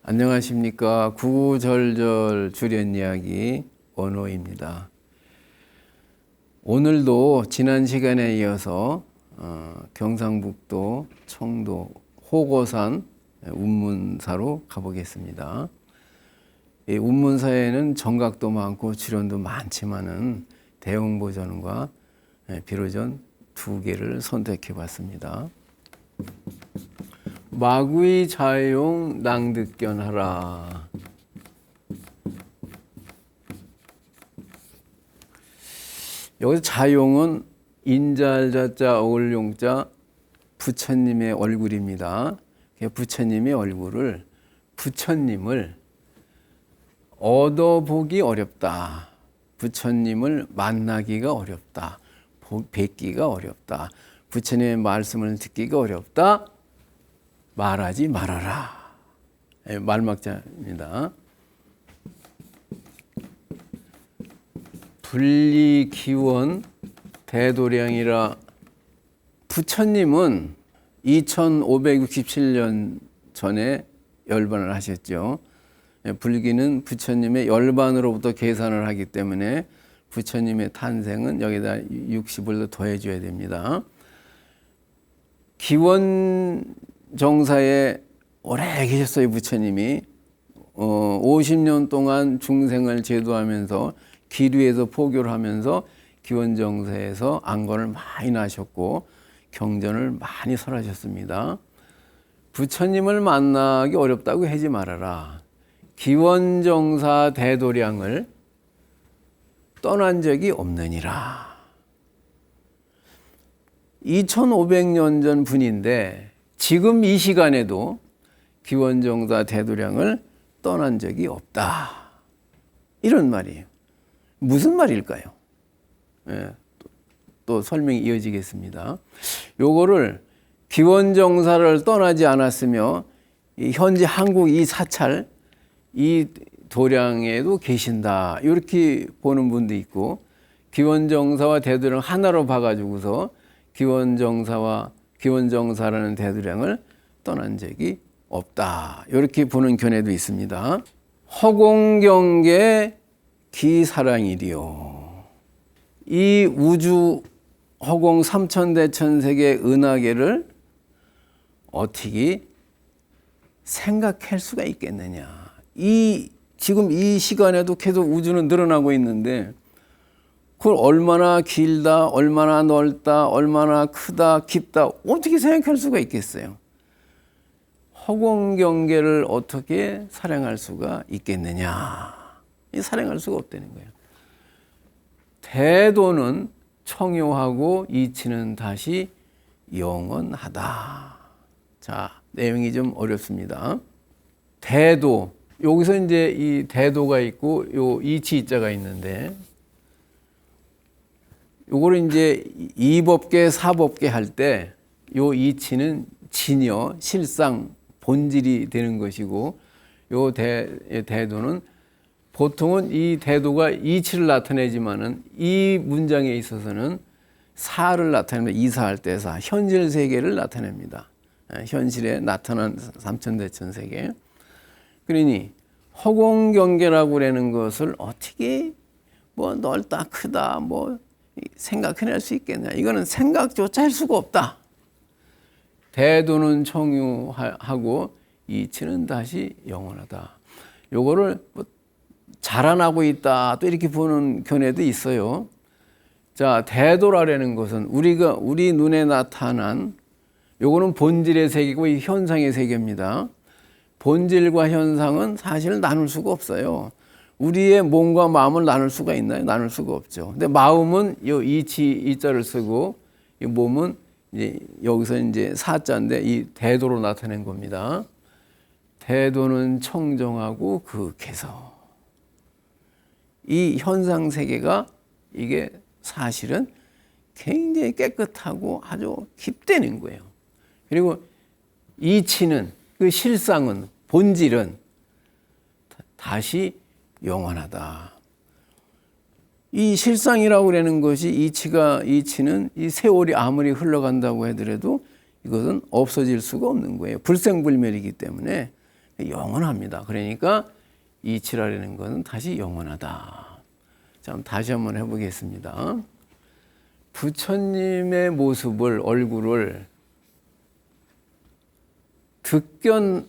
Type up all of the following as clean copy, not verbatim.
안녕하십니까. 구구절절 줄연이야기 원호입니다. 오늘도 지난 시간에 이어서 경상북도 청도 호거산 운문사로 가보겠습니다. 이 운문사에는 정각도 많고 주련도 많지만은 대웅보전과 비로전 두 개를 선택해 봤습니다. 마구이 자용 낭득견하라. 여기서 자용은 인자자자 어울용자 부처님의 얼굴입니다. 부처님의 얼굴을 부처님을 얻어보기 어렵다. 부처님을 만나기가 어렵다. 뵙기가 어렵다. 부처님의 말씀을 듣기가 어렵다. 말하지 말아라. 말막자입니다. 분리기원 대도량이라. 부처님은 2567년 전에 열반을 하셨죠. 불기는 부처님의 열반으로부터 계산을 하기 때문에 부처님의 탄생은 여기다 60을 더해줘야 됩니다. 기원정사에 오래 계셨어요. 부처님이 50년 동안 중생을 제도하면서 기류에서 포교를 하면서 기원정사에서 안건을 많이 나셨고 경전을 많이 설하셨습니다. 부처님을 만나기 어렵다고 하지 말아라. 기원정사 대도량을 떠난 적이 없느니라. 2500년 전 분인데 지금 이 시간에도 기원정사 대도량을 떠난 적이 없다. 이런 말이에요. 무슨 말일까요? 또 설명이 이어지겠습니다. 요거를 기원정사를 떠나지 않았으며 현재 한국 이 사찰 이 도량에도 계신다. 이렇게 보는 분도 있고 기원정사와 대도량 하나로 봐가지고서 기원정사라는 대도량을 떠난 적이 없다. 이렇게 보는 견해도 있습니다. 허공경계 기사랑이리요. 이 우주 허공 삼천대천세계 은하계를 어떻게 생각할 수가 있겠느냐. 지금 이 시간에도 계속 우주는 늘어나고 있는데 그걸 얼마나 길다, 얼마나 넓다, 얼마나 크다, 깊다 어떻게 생각할 수가 있겠어요? 허공경계를 어떻게 사랑할 수가 있겠느냐. 사랑할 수가 없다는 거예요. 대도는 청요하고 이치는 다시 영원하다. 자, 내용이 좀 어렵습니다. 대도, 여기서 이제 이 대도가 있고 요 이치자가 있는데 요거를 이제 이법계 사법계 할 때 요 이치는 진여 실상 본질이 되는 것이고 요 대도는 보통은 이 대도가 이치를 나타내지만은 이 문장에 있어서는 사를 나타냅니다. 이사할 때 사, 현실 세계를 나타냅니다. 현실에 나타난 삼천대천 세계. 그러니 허공경계라고 그러는 것을 어떻게 뭐 넓다 크다 뭐 생각해낼 수 있겠냐. 이거는 생각조차 할 수가 없다. 대도는 청유하고 이치는 다시 영원하다. 요거를 뭐 자라나고 있다 또 이렇게 보는 견해도 있어요. 자, 대도라는 것은 우리 눈에 나타난 요거는 본질의 세계고 이 현상의 세계입니다. 본질과 현상은 사실 나눌 수가 없어요. 우리의 몸과 마음을 나눌 수가 있나요? 나눌 수가 없죠. 근데 마음은 이 이자를 쓰고 이 몸은 이제 여기서 이제 사자인데 이 대도로 나타낸 겁니다. 대도는 청정하고 극해서 이 현상 세계가 이게 사실은 굉장히 깨끗하고 아주 깊다는 거예요. 그리고 이치는 그 실상은 본질은 다시 영원하다. 이 실상이라고 그러는 것이 이치는 이 세월이 아무리 흘러간다고 하더라도 이것은 없어질 수가 없는 거예요. 불생불멸이기 때문에 영원합니다. 그러니까 이치라라는 것은 다시 영원하다. 자, 다시 한번 해보겠습니다. 부처님의 모습을, 얼굴을 득견하다,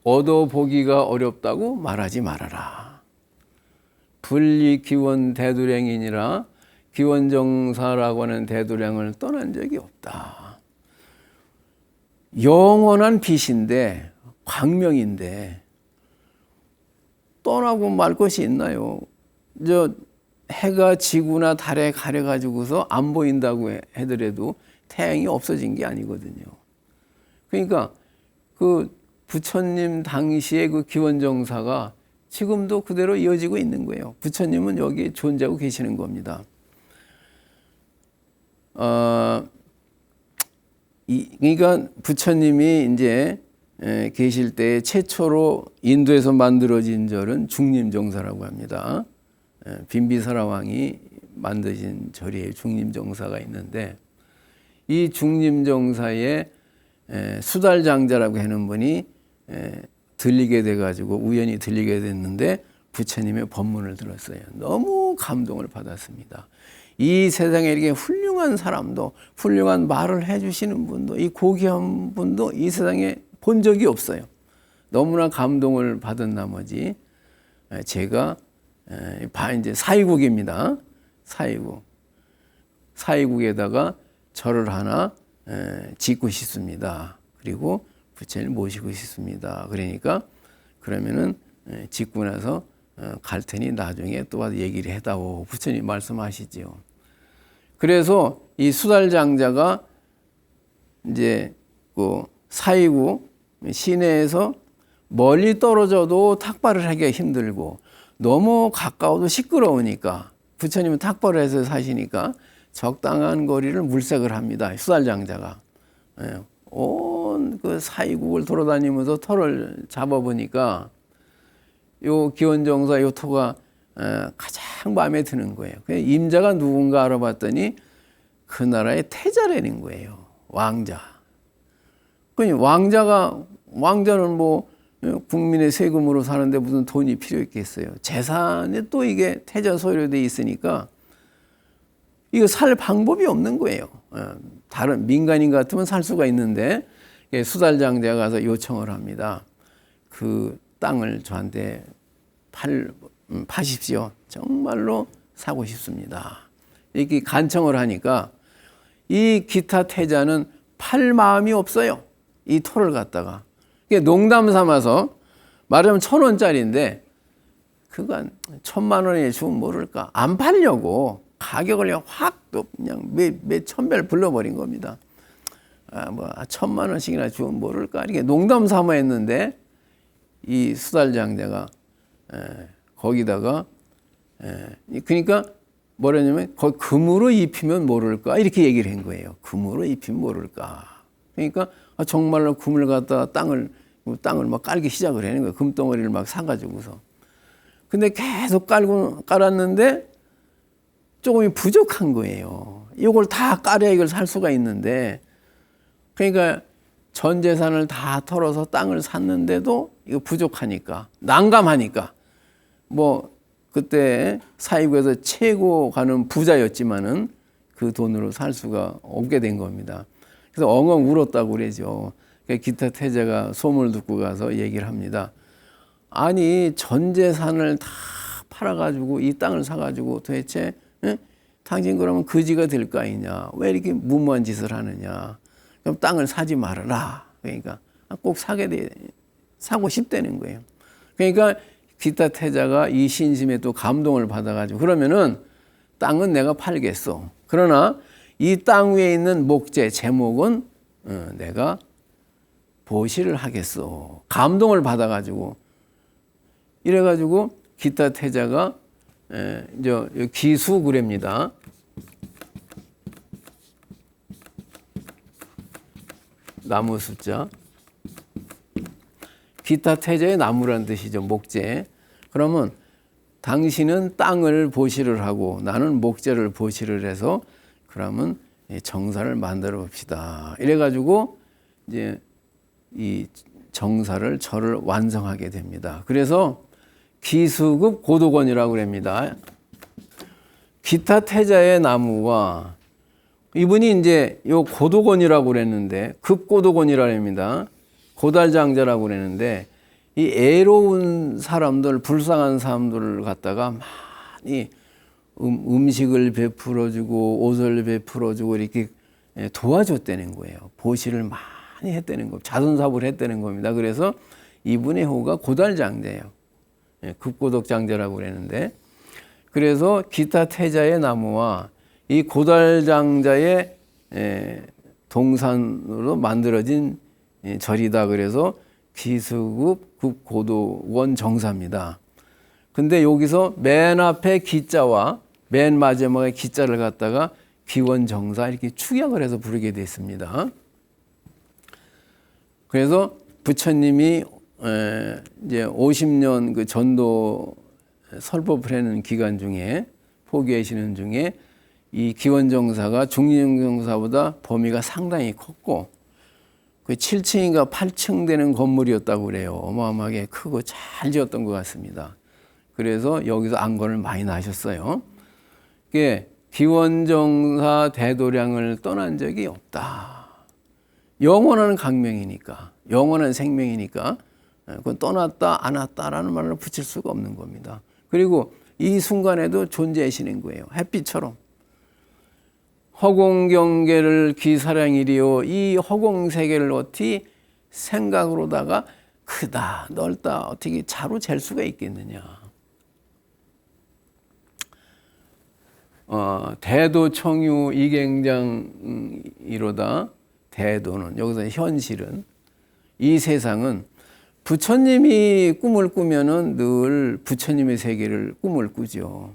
얻어보기가 어렵다고 말하지 말아라. 분리기원 대두량이니라 기원정사라고 하는 대두량을 떠난 적이 없다. 영원한 빛인데, 광명인데 떠나고 말 것이 있나요? 해가 지구나 달에 가려가지고서 안 보인다고 하더라도 태양이 없어진 게 아니거든요. 그러니까 그 부처님 당시의 그 기원정사가 지금도 그대로 이어지고 있는 거예요. 부처님은 여기 존재하고 계시는 겁니다. 그러니까 부처님이 이제 계실 때 최초로 인도에서 만들어진 절은 중림정사라고 합니다. 빈비사라 왕이 만드신 절이에요. 중림정사가 있는데 이 중림정사에 수달장자라고 하는 분이 들리게 돼가지고 우연히 들리게 됐는데 부처님의 법문을 들었어요. 너무 감동을 받았습니다. 이 세상에 이렇게 훌륭한 사람도, 훌륭한 말을 해주시는 분도, 이 고귀한 분도 이 세상에 본 적이 없어요. 너무나 감동을 받은 나머지 제가 이제 사이국입니다. 사이국에다가 절을 하나 짓고 싶습니다. 그리고 부처님을 모시고 싶습니다. 그러니까 그러면은 짓고 나서 갈 테니 나중에 또 와서 얘기를 해다오. 부처님 말씀하시지요. 그래서 이 수달장자가 이제 그 사이국 시내에서 멀리 떨어져도 탁발을 하기가 힘들고 너무 가까워도 시끄러우니까 부처님은 탁발을 해서 사시니까 적당한 거리를 물색을 합니다. 수달장자가. 온 그 사이국을 돌아다니면서 터를 잡아보니까 요 기원정사 요 터가 가장 마음에 드는 거예요. 임자가 누군가 알아봤더니 그 나라의 태자라는 거예요. 왕자. 왕자는 뭐 국민의 세금으로 사는데 무슨 돈이 필요 있겠어요. 재산이 또 이게 태자 소유돼 있으니까 이거 살 방법이 없는 거예요. 다른 민간인 같으면 살 수가 있는데 수달장자가 가서 요청을 합니다. 그 땅을 저한테 파십시오. 정말로 사고 싶습니다. 이렇게 간청을 하니까 이 기타 태자는 팔 마음이 없어요. 이 토를 갖다가. 농담 삼아서 말하면 1,000원짜리인데 그건 1,000,000원에 주면 모를까. 안 팔려고 가격을 확 또 그냥 몇 천배를 불러버린 겁니다. 뭐 1,000,000원씩이나 주면 모를까. 이렇게 농담 삼아 했는데 이 수달장자가 거기다가 그러니까 뭐라냐면 거기 금으로 입히면 모를까 이렇게 얘기를 한 거예요. 금으로 입히면 모를까. 그러니까 정말로 금을 갖다 땅을 막 깔기 시작을 하는 거예요. 금덩어리를 막 사가지고서. 근데 계속 깔았는데 조금이 부족한 거예요. 이걸 다 깔아야 이걸 살 수가 있는데 그러니까 전 재산을 다 털어서 땅을 샀는데도 이거 부족하니까 난감하니까 뭐 그때 사이국에서 최고 가는 부자였지만은 그 돈으로 살 수가 없게 된 겁니다. 그래서 엉엉 울었다고 그러죠. 기타 태자가 소문을 듣고 가서 얘기를 합니다. 아니 전 재산을 다 팔아가지고 이 땅을 사가지고 도대체 당신 그러면 거지가 될 거 아니냐. 왜 이렇게 무모한 짓을 하느냐. 그럼 땅을 사지 말아라. 그러니까 꼭 사고 싶다는 거예요. 그러니까 기타 태자가 이 신심에 또 감동을 받아가지고 그러면은 땅은 내가 팔겠어. 그러나 이 땅 위에 있는 목재, 제목은 내가 보시를 하겠어. 감동을 받아가지고 이래가지고 기타 태자가 기수구례입니다. 나무 숫자. 기타 태자의 나무라는 뜻이죠. 목재. 그러면 당신은 땅을 보시를 하고 나는 목재를 보시를 해서 그러면 정사를 만들어 봅시다. 이래가지고 이제 이 정사를 절을 완성하게 됩니다. 그래서 기수급 고도건이라고 합니다. 기타 태자의 나무와 이분이 이제 요 고도건이라고 그랬는데 급고도건이라고 합니다. 고달장자라고 그랬는데 이 애로운 사람들, 불쌍한 사람들을 갖다가 많이 음식을 베풀어주고 옷을 베풀어주고 이렇게 도와줬다는 거예요. 보시를 많이 했다는 거, 자선사업을 했다는 겁니다. 그래서 이분의 호가 고달장자예요. 급고덕장자라고 그랬는데, 그래서 기타 태자의 나무와 이 고달장자의 동산으로 만들어진 절이다. 그래서 기수급 급고도원 정사입니다. 근데 여기서 맨 앞에 기자와 맨 마지막에 기자를 갖다가 기원정사 이렇게 축약을 해서 부르게 됐습니다. 그래서 부처님이 이제 50년 그 전도 설법을 하는 기간 중에 포기하시는 중에 이 기원정사가 중림정사보다 범위가 상당히 컸고 그 7층인가 8층 되는 건물이었다고 그래요. 어마어마하게 크고 잘 지었던 것 같습니다. 그래서 여기서 안건을 많이 나셨어요. 기원정사 대도량을 떠난 적이 없다. 영원한 강명이니까, 영원한 생명이니까 그건 떠났다 안 왔다라는 말을 붙일 수가 없는 겁니다. 그리고 이 순간에도 존재하시는 거예요. 햇빛처럼. 허공경계를 기사량이리요. 이 허공세계를 어떻게 생각으로다가 크다 넓다 어떻게 자로 잴 수가 있겠느냐. 대도청유 이갱장이로다. 대도는 여기서 현실은 이 세상은 부처님이 꿈을 꾸면은 늘 부처님의 세계를 꿈을 꾸죠.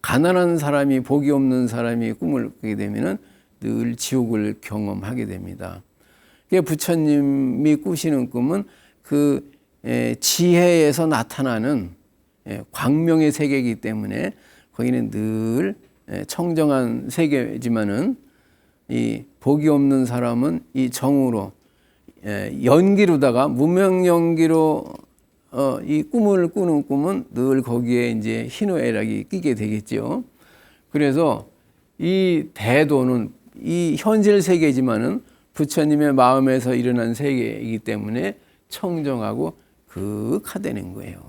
가난한 사람이 복이 없는 사람이 꿈을 꾸게 되면은 늘 지옥을 경험하게 됩니다. 부처님이 꾸시는 꿈은 그 지혜에서 나타나는 광명의 세계이기 때문에 거기는 늘 청정한 세계지만은 이 복이 없는 사람은 이 정으로 연기로다가 무명 연기로 이 꿈을 꾸는 꿈은 늘 거기에 이제 희노애락이 끼게 되겠죠. 그래서 이 대도는 이 현실 세계지만은 부처님의 마음에서 일어난 세계이기 때문에 청정하고 극하다는 거예요.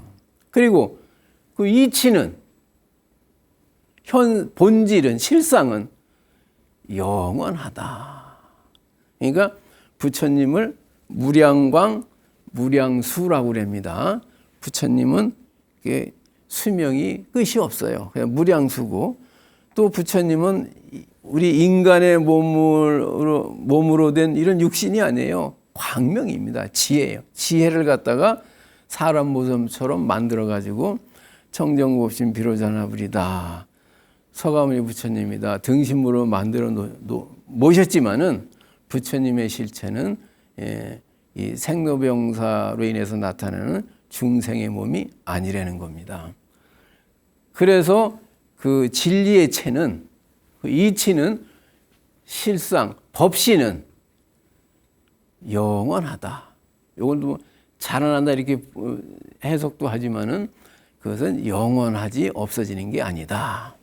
그리고 그 이치는 본질은 실상은 영원하다. 그러니까 부처님을 무량광, 무량수라고 합니다. 부처님은 수명이 끝이 없어요. 그냥 무량수고 또 부처님은 우리 인간의 몸으로 된 이런 육신이 아니에요. 광명입니다. 지혜예요. 지혜를 갖다가 사람 모습처럼 만들어 가지고 청정곱신 비로자나불이다. 서가모니 부처님이다. 등심으로 만들어 모셨지만은 부처님의 실체는 이 생로병사로 인해서 나타나는 중생의 몸이 아니라는 겁니다. 그래서 그 진리의 체는 그 이치는 실상, 법시는 영원하다. 이걸 뭐 자라난다 이렇게 해석도 하지만은 그것은 영원하지 없어지는 게 아니다.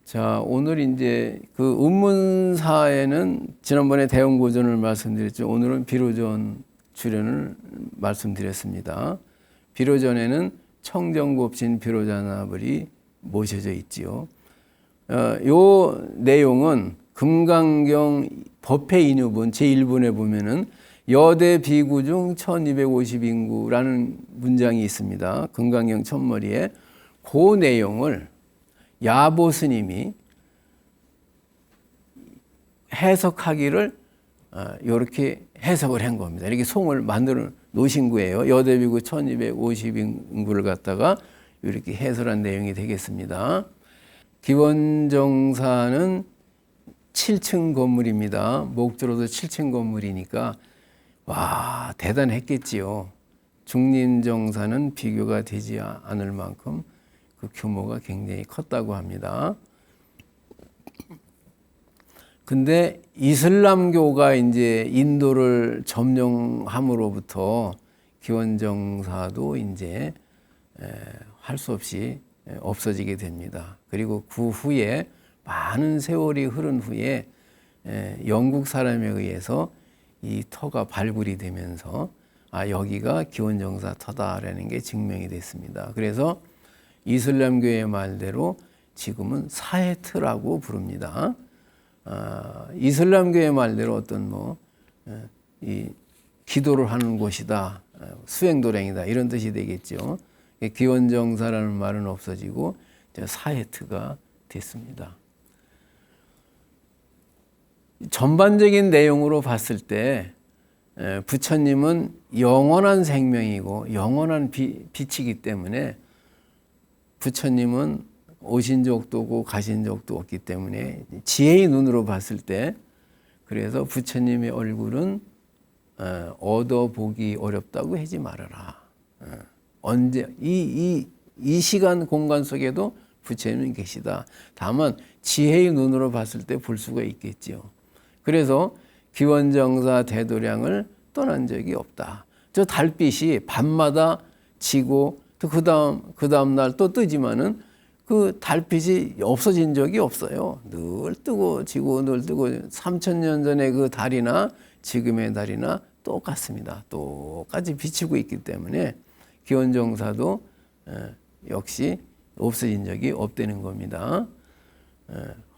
자, 오늘 이제 그 운문사에는 지난번에 대원고전을 말씀드렸죠. 오늘은 비로전 출연을 말씀드렸습니다. 비로전에는 청정곱신 비로자나불이 모셔져 있지요. 요 내용은 금강경 법회인유본 제1본에 보면은 여대 비구 중 1250인구라는 문장이 있습니다. 금강경 첫머리에 그 내용을 야보 스님이 해석하기를 이렇게 해석을 한 겁니다. 이렇게 송을 만들어 놓으신 거예요. 여대비구 1250인구를 갖다가 이렇게 해설한 내용이 되겠습니다. 기원정사는 7층 건물입니다. 목조로도 7층 건물이니까 와 대단했겠지요. 중림정사는 비교가 되지 않을 만큼 그 규모가 굉장히 컸다고 합니다. 근데 이슬람교가 이제 인도를 점령함으로부터 기원정사도 이제 할 수 없이 없어지게 됩니다. 그리고 그 후에 많은 세월이 흐른 후에 영국 사람에 의해서 이 터가 발굴이 되면서 여기가 기원정사 터다라는 게 증명이 됐습니다. 그래서 이슬람교의 말대로 지금은 사헤트라고 부릅니다. 이슬람교의 말대로 어떤 이 기도를 하는 곳이다, 수행도량이다 이런 뜻이 되겠죠. 기원정사라는 말은 없어지고 사헤트가 됐습니다. 전반적인 내용으로 봤을 때 부처님은 영원한 생명이고 영원한 빛이기 때문에 부처님은 오신 적도 없고 가신 적도 없기 때문에 지혜의 눈으로 봤을 때 그래서 부처님의 얼굴은 얻어보기 어렵다고 하지 말아라. 언제 이 시간 공간 속에도 부처님은 계시다. 다만 지혜의 눈으로 봤을 때 볼 수가 있겠지요. 그래서 기원정사 대도량을 떠난 적이 없다. 저 달빛이 밤마다 지고 또 그 다음 날 또 뜨지만은 그 달빛이 없어진 적이 없어요. 늘 뜨고 지고 늘 뜨고 3000년 전의 그 달이나 지금의 달이나 똑같습니다. 똑같이 비치고 있기 때문에 기원정사도 역시 없어진 적이 없다는 겁니다.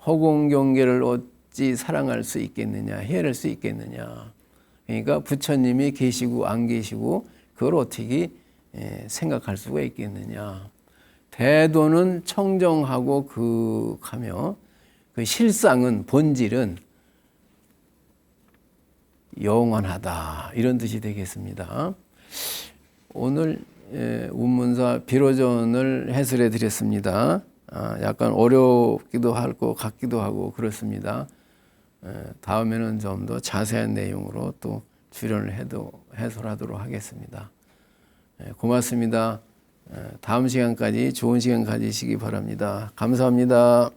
허공경계를 어찌 사랑할 수 있겠느냐, 헤아릴 수 있겠느냐. 그러니까 부처님이 계시고 안 계시고 그걸 어떻게 생각할 수가 있겠느냐. 대도는 청정하고 극하며 그 실상은 본질은 영원하다 이런 뜻이 되겠습니다. 오늘 운문사 비로전을 해설해 드렸습니다. 약간 어렵기도 할 것 같기도 하고 그렇습니다. 다음에는 좀 더 자세한 내용으로 또 출연을 해설하도록 하겠습니다. 고맙습니다. 다음 시간까지 좋은 시간 가지시기 바랍니다. 감사합니다.